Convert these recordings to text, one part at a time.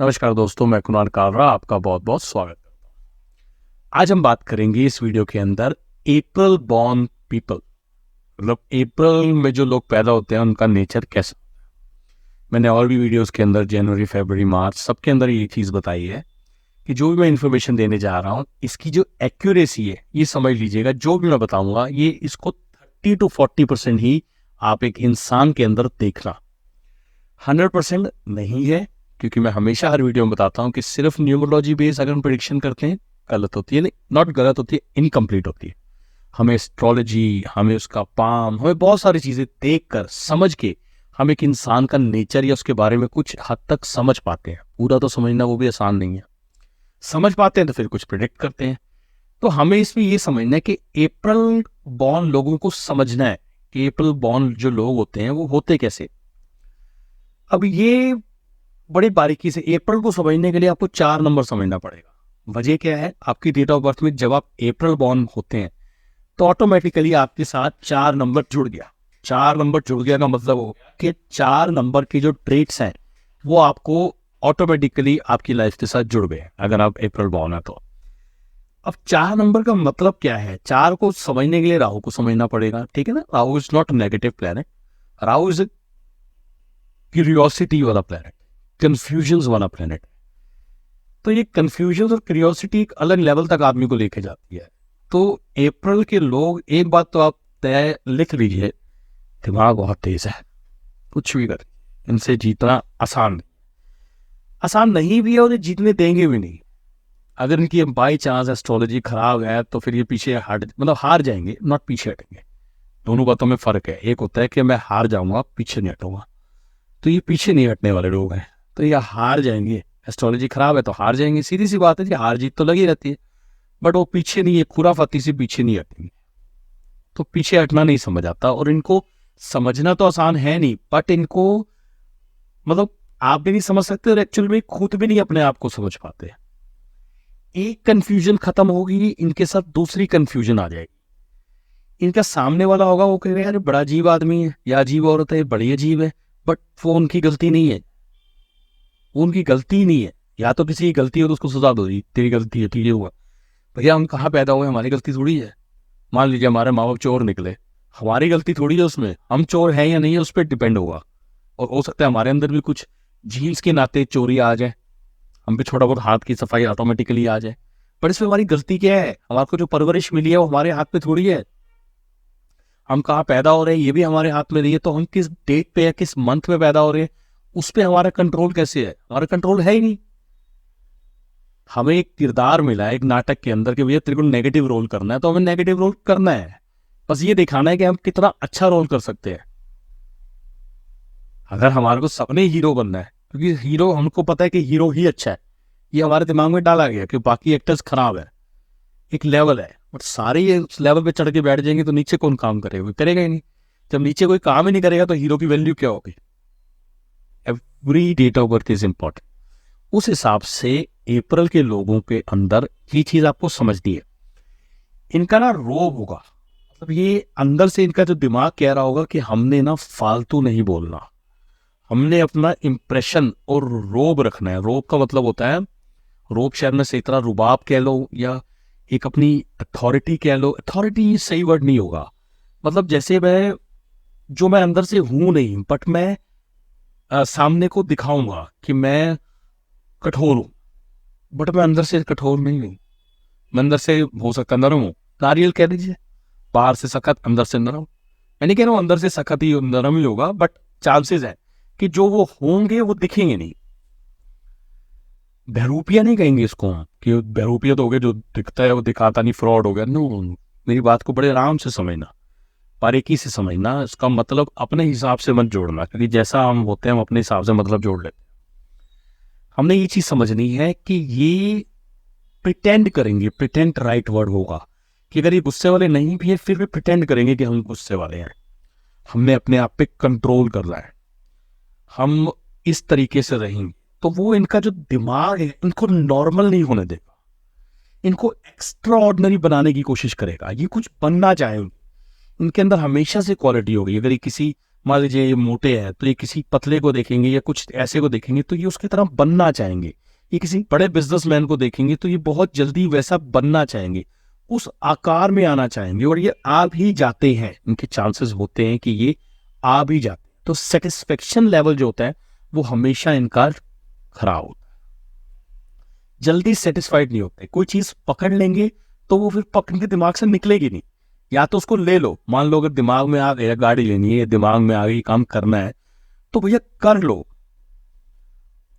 नमस्कार दोस्तों, मैं कुणाल कालरा आपका बहुत बहुत स्वागत करता हूँ। आज हम बात करेंगे इस वीडियो के अंदर अप्रैल बॉर्न पीपल, मतलब अप्रैल में जो लोग पैदा होते हैं उनका नेचर कैसा। मैंने और भी वीडियोस के अंदर जनवरी, फरवरी, मार्च सबके अंदर ये चीज़ बताई है कि जो भी मैं इन्फॉर्मेशन देने जा रहा हूँ इसकी जो एक्यूरेसी है ये समझ लीजिएगा। जो भी मैं बताऊंगा ये इसको 30 to 40% ही आप एक इंसान के अंदर देखना, 100% नहीं है। क्योंकि मैं हमेशा हर वीडियो में बताता हूँ कि सिर्फ न्यूमरोलॉजी बेस अगर हम प्रिडिक्शन करते हैं गलत होती है, नहीं नॉट गलत होती है, इनकम्प्लीट होती है। हमें एस्ट्रोलॉजी, हमें उसका पाम, हमें बहुत सारी चीजें देख कर समझ के हम एक इंसान का नेचर या उसके बारे में कुछ हद तक समझ पाते हैं। पूरा तो समझना वो भी आसान नहीं है, समझ पाते हैं तो फिर कुछ प्रिडिक्ट करते हैं। तो हमें इसमें ये समझना है कि अप्रैल बॉर्न लोगों को समझना है कि अप्रैल बॉर्न जो लोग होते हैं वो होते कैसे। अब ये बड़ी बारीकी से अप्रैल को समझने के लिए आपको 4 नंबर समझना पड़ेगा। वजह क्या है, आपकी डेट ऑफ बर्थ में जब आप अप्रैल बॉर्न होते हैं तो ऑटोमेटिकली आपके साथ 4 नंबर जुड़ गया। 4 नंबर जुड़ गया का मतलब हो गया कि 4 नंबर के जो ट्रेट्स हैं वो आपको ऑटोमेटिकली आपकी लाइफ के साथ जुड़ गए अगर आप अप्रैल बॉर्न है तो। अब 4 नंबर का मतलब क्या है, 4 को समझने के लिए राहु को समझना पड़ेगा, ठीक है ना। Rahu is not negative planet, Rahu is curiosity वाला प्लेनेट, कंफ्यूजन वाला प्लेनेट। तो ये कंफ्यूजन और क्यूरियोसिटी एक अलग लेवल तक आदमी को लेके जाती है। तो अप्रैल के लोग, एक बात तो आप तय लिख लीजिए, दिमाग बहुत तेज है, कुछ भी कर इनसे जीतना आसान नहीं भी है और ये जीतने देंगे भी नहीं। अगर इनकी बाई चांस एस्ट्रोलॉजी खराब है तो फिर ये पीछे हट, मतलब हार जाएंगे, नॉट पीछे हटेंगे। दोनों बातों में फर्क है। एक होता है कि मैं हार जाऊंगा, पीछे नहीं हटूंगा, तो ये पीछे नहीं हटने वाले लोग हैं, तो ये हार जाएंगे। एस्ट्रोलॉजी खराब है तो हार जाएंगे, सीधी सी बात है कि हार जीत तो लगी रहती है, बट वो पीछे नहीं है, खुराफाती से पीछे नहीं हटेंगे। तो पीछे हटना नहीं समझ आता, और इनको समझना तो आसान है नहीं, बट इनको मतलब आप भी नहीं समझ सकते और एक्चुअल में खुद भी नहीं अपने आप को समझ पाते। एक कंफ्यूजन खत्म होगी, इनके साथ दूसरी कंफ्यूजन आ जाएगी। इनका सामने वाला होगा, वो कहेगा यार बड़ा अजीब आदमी है या अजीब औरत है, बड़ी अजीब है, बट वो उनकी गलती नहीं है, वो उनकी गलती ही नहीं है। या तो किसी की गलती हो तो उसको सजा दो, तेरी गलती है, ठीक है हुआ। भैया हम कहाँ पैदा हुए, हमारी गलती थोड़ी है। मान लीजिए हमारे माँ बाप चोर निकले, हमारी गलती थोड़ी है उसमें, हम चोर हैं या नहीं है उस पर डिपेंड होगा। और हो सकता है हमारे अंदर भी कुछ जीन्स के नाते चोरी आ जाए, हम पे छोटा बहुत हाथ की सफाई ऑटोमेटिकली आ जाए, पर इसमें हमारी गलती क्या है। हमारे को जो परवरिश मिली है वो हमारे हाथ में थोड़ी है। हम कहाँ पैदा हो रहे हैं ये भी हमारे हाथ में नहीं है। तो हम किस डेट पे या किस मंथ में पैदा हो रहे हैं उस पर हमारा कंट्रोल कैसे है, हमारा कंट्रोल है ही नहीं। हमें एक किरदार मिला है एक नाटक के अंदर कि भैया तेरे को नेगेटिव रोल करना है, तो हमें नेगेटिव रोल करना है। बस ये दिखाना है कि हम कितना अच्छा रोल कर सकते हैं। अगर हमारे को सपने हीरो बनना है, क्योंकि हीरो हमको पता है कि हीरो ही अच्छा है, ये हमारे दिमाग में डाला गया कि बाकी एक्टर्स खराब है। एक लेवल है, बट सारे ये उस लेवल पे चढ़ के बैठ जाएंगे तो नीचे कौन काम करेगा, कोई करेगा ही नहीं। जब नीचे कोई काम ही नहीं करेगा तो हीरो की वैल्यू क्या होगी। Every date of birth is important. उस हिसाब से अप्रैल के लोगों के अंदर ये चीज आपको समझनी है। इनका ना रोब होगा, मतलब ये अंदर से इनका जो दिमाग कह रहा होगा कि हमने ना फालतू नहीं बोलना, हमने अपना इंप्रेशन और रोब रखना है। रोब का मतलब होता है, रोब शहर में से इतना रुबाब कह लो या एक अपनी अथॉरिटी कह लो। अथॉरिटी सही वर्ड नहीं होगा, मतलब जैसे मैं अंदर से हूं नहीं, बट मैं सामने को दिखाऊंगा कि मैं कठोर हूं, बट मैं अंदर से कठोर नहीं हूं। मैं अंदर से हो सकता नरम हूं, नारियल कह दीजिए, बाहर से सख्त अंदर से नरम। मैं नहीं कह रहा हूं अंदर से सख्त ही नरम ही होगा, बट चांसेस है कि जो वो होंगे वो दिखेंगे नहीं। बहरूपिया नहीं कहेंगे इसको हम, कि बहरूपिया तो हो गया जो दिखता है वो दिखाता नहीं, फ्रॉड हो गया। नो, मेरी बात को बड़े आराम से समझना, बारीकी से समझना। इसका मतलब अपने हिसाब से मत जोड़ना, क्योंकि जैसा हम होते हैं हम अपने हिसाब से मतलब जोड़ लेते हैं। हमने ये चीज समझनी है कि ये प्रिटेंड करेंगे, प्रिटेंड राइट वर्ड होगा, कि अगर ये गुस्से वाले नहीं भी है फिर भी प्रिटेंड करेंगे कि हम गुस्से वाले हैं। हमने अपने आप पे कंट्रोल करना है, हम इस तरीके से रहेंगे। तो वो इनका जो दिमाग है इनको नॉर्मल नहीं होने देगा, इनको एक्स्ट्रा ऑर्डिनरी बनाने की कोशिश करेगा। ये कुछ बनना चाहे, इनके अंदर हमेशा से क्वालिटी होगी। अगर ये किसी मान लीजिए ये मोटे हैं तो ये किसी पतले को देखेंगे या कुछ ऐसे को देखेंगे तो ये उसकी तरह बनना चाहेंगे। ये किसी बड़े बिजनेसमैन को देखेंगे तो ये बहुत जल्दी वैसा बनना चाहेंगे, उस आकार में आना चाहेंगे, और ये आ भी जाते हैं, इनके चांसेस होते हैं कि ये आ भी जाते हैं। तो सेटिस्फेक्शन लेवल जो होता है वो हमेशा इनका खराब होता है, जल्दी सेटिस्फाइड नहीं होते। कोई चीज पकड़ लेंगे तो वो फिर पकड़ के दिमाग से निकलेगी नहीं, या तो उसको ले लो, मान लो अगर दिमाग में आ गया गाड़ी लेनी है, दिमाग में आ गई काम करना है तो भैया कर लो,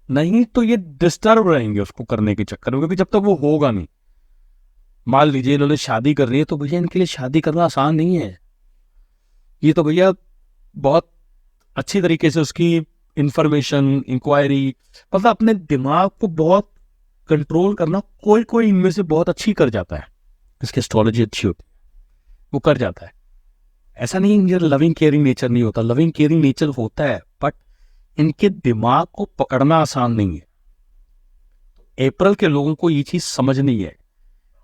नहीं तो ये डिस्टर्ब रहेंगे उसको करने के चक्कर में, क्योंकि जब तक वो होगा नहीं। मान लीजिए इन्होंने शादी करनी है तो भैया इनके लिए शादी करना आसान नहीं है। ये तो भैया बहुत अच्छी तरीके से उसकी इंफॉर्मेशन इंक्वायरी, मतलब अपने दिमाग को बहुत कंट्रोल करना कोई कोई इनमें से बहुत अच्छी कर जाता है, इसकी एस्ट्रोलॉजी अच्छी होती है, वो कर जाता है। ऐसा नहीं इनका लविंग केयरिंग नेचर नहीं होता, लविंग केयरिंग नेचर होता है, बट इनके दिमाग को पकड़ना आसान नहीं है। अप्रैल के लोगों को ये चीज समझनी है,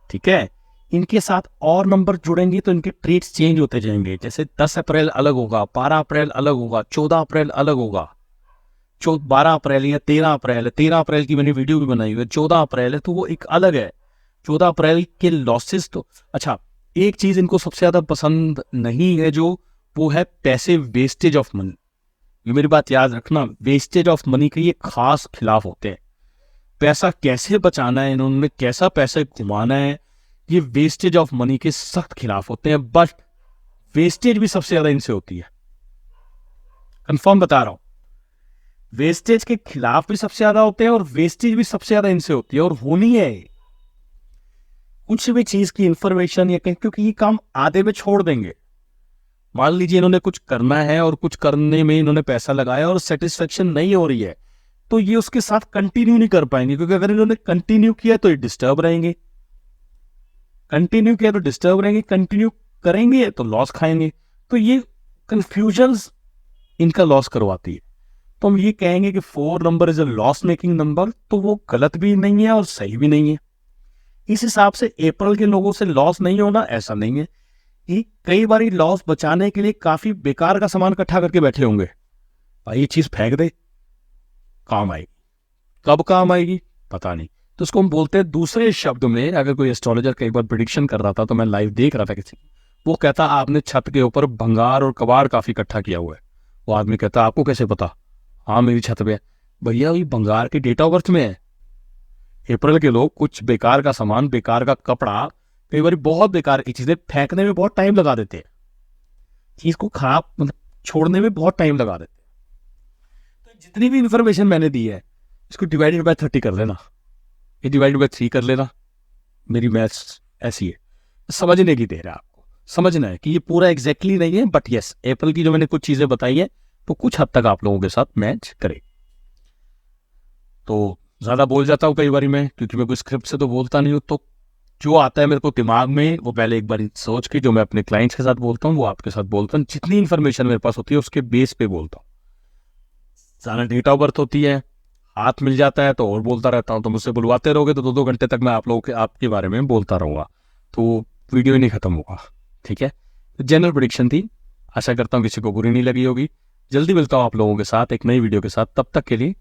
ठीक है। इनके साथ और नंबर जुड़ेंगे तो इनके ट्रेड्स चेंज होते जाएंगे, जैसे 10 अप्रैल अलग होगा, 12 अप्रैल अलग होगा, 14 अप्रैल अलग होगा, 12 अप्रैल या 13 अप्रैल है, 13 अप्रैल की मैंने वीडियो भी बनाई हुई है, 14 अप्रैल है तो वो एक अलग है। 14 अप्रैल के लॉसेस तो अच्छा, एक चीज इनको सबसे ज्यादा पसंद नहीं है जो, वो है पैसे वेस्टेज ऑफ मनी। ये मेरी बात याद रखना, वेस्टेज ऑफ मनी के ये खास खिलाफ होते हैं। पैसा कैसे बचाना है, इन्होंने कैसा पैसा घुमाना है, ये वेस्टेज ऑफ मनी के सख्त खिलाफ होते हैं। बट वेस्टेज भी सबसे ज्यादा इनसे होती है, कंफर्म बता रहा हूं, वेस्टेज के खिलाफ भी सबसे ज्यादा होते हैं और वेस्टेज भी सबसे ज्यादा इनसे होती है, और होनी है। कुछ भी चीज की इंफॉर्मेशन या कहीं, क्योंकि ये काम आधे में छोड़ देंगे। मान लीजिए इन्होंने कुछ करना है और कुछ करने में इन्होंने पैसा लगाया और सेटिस्फेक्शन नहीं हो रही है, तो ये उसके साथ कंटिन्यू नहीं कर पाएंगे, क्योंकि अगर इन्होंने कंटिन्यू किया तो ये डिस्टर्ब रहेंगे, कंटिन्यू किया तो डिस्टर्ब रहेंगे, कंटिन्यू करेंगे तो लॉस खाएंगे। तो ये कंफ्यूजन इनका लॉस करवाती है। तो हम ये कहेंगे कि 4 number is a loss making number, तो वो गलत भी नहीं है और सही भी नहीं है। इस हिसाब से अप्रैल के लोगों से लॉस नहीं होना ऐसा नहीं है। ये कई बार लॉस बचाने के लिए काफी बेकार का सामान इकट्ठा करके बैठे होंगे, भाई ये चीज फेंक दे, काम आएगी, कब काम आएगी पता नहीं। तो उसको हम बोलते हैं, दूसरे शब्द में अगर कोई एस्ट्रोलॉजर कई बार प्रिडिक्शन कर रहा था तो मैं लाइव देख रहा था किसी, वो कहता आपने छत के ऊपर भंगार और कबाड़ काफी इकट्ठा किया हुआ है। वो आदमी कहता आपको कैसे पता? हाँ मेरी छत पे है। भैया ये भंगार के डेट ऑफ बर्थ में है। अप्रैल के लोग कुछ बेकार का सामान, बेकार का कपड़ा, कई बार बहुत बेकार की चीजें फेंकने में बहुत टाइम लगा देते हैं, चीज को खराब मतलब छोड़ने में बहुत टाइम लगा देते हैं। तो जितनी भी इंफॉर्मेशन मैंने दी है इसको डिवाइडेड बाय 30 कर लेना, ये डिवाइडेड बाय 3 कर लेना, मेरी मैथ्स ऐसी है। समझने की देर है, आपको समझना है कि ये पूरा एग्जैक्टली नहीं है, बट यस अप्रैल की जो मैंने कुछ चीजें बताई है तो कुछ हद तक आप लोगों के साथ मैच करे। तो ज्यादा बोल जाता हूँ कई बार मैं, क्योंकि मैं कोई स्क्रिप्ट से तो बोलता नहीं हूँ, तो जो आता है मेरे को दिमाग में वो पहले एक बार सोच के जो मैं अपने क्लाइंट्स के साथ बोलता हूँ वो आपके साथ बोलता हूँ। जितनी इन्फॉर्मेशन मेरे पास होती है उसके बेस पे बोलता हूँ। सारा डेट ऑफ बर्थ होती है, हाथ मिल जाता है तो और बोलता रहता हूँ। तो मुझसे बुलवाते रहोगे तो 2-2 घंटे तक मैं आप लोगों के आपके बारे में बोलता रहूंगा, तो वीडियो ही नहीं खत्म होगा। ठीक है, जनरल प्रेडिक्शन थी, आशा करता हूँ किसी को बुरी नहीं लगी होगी। जल्दी मिलता हूँ आप लोगों के साथ एक नई वीडियो के साथ, तब तक के लिए